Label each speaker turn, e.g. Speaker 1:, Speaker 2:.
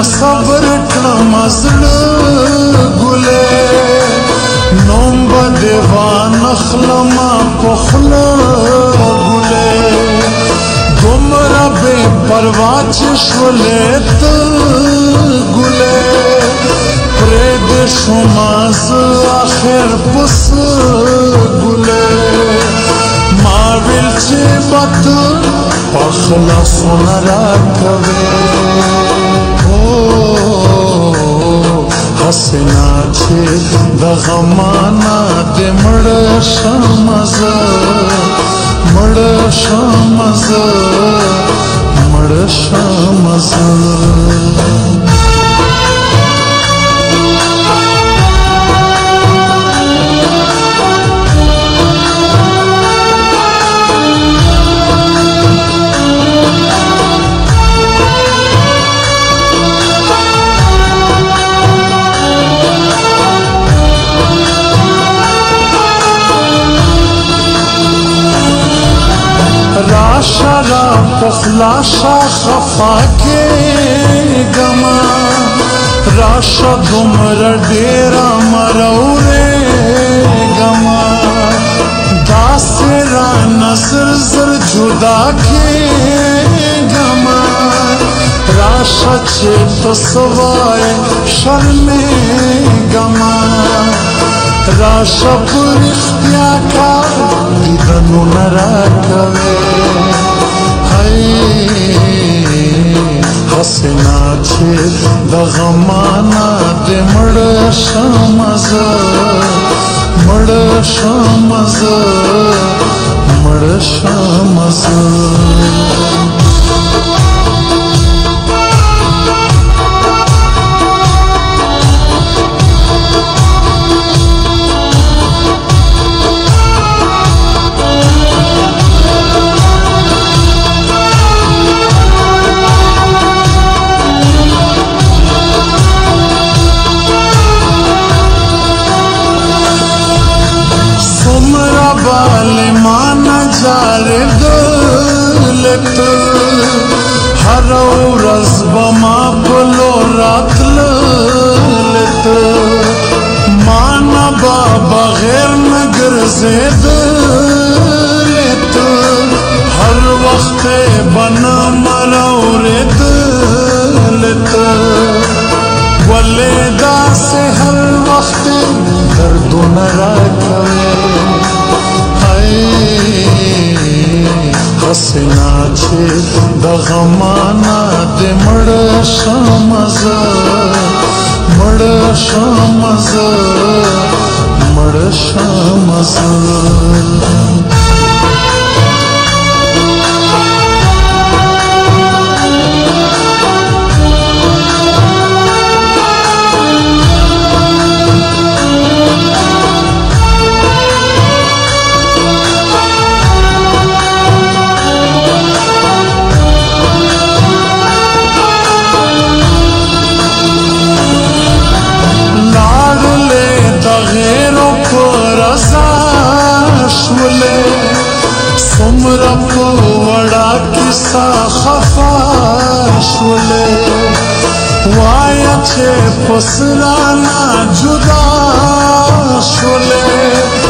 Speaker 1: صبر کړم زړه ګله نوم به دیوان خلما په خوله ګله دومره بې پروا چې شولې ته ګله پرېږدې شومه زه آخر په څه ګله ما ویل چې به ته په خلاصونه راکوې حسنا چې د غمانا دې مړه شم زه مړه شم زه مړه شم زه راشا را پخلاشا خفا کېږمه راشا دومره ډېره مرورېږمه داسې رانه زر زر جدا کېږمه راشا چې ته څه وایې شرمېږمه راشا په رښتیا کار دیدنونه راکوې حسنا چې د غمانا دې مړه شم زه مړه شم زه مړه شم زه هر ورځ به ما په لور راتللې ته ما نه به بغیر نه ګرځېدلې ته هر وخت به نه مراورېدلې ته ولې داسې هر وخت دردونه راکوې حسنا چې د غمانا دې مړه شم زه مړه شم زه مړه شم زه څومره په وړه کیسه خفا شولې وایه چې په سرانه جدا شولې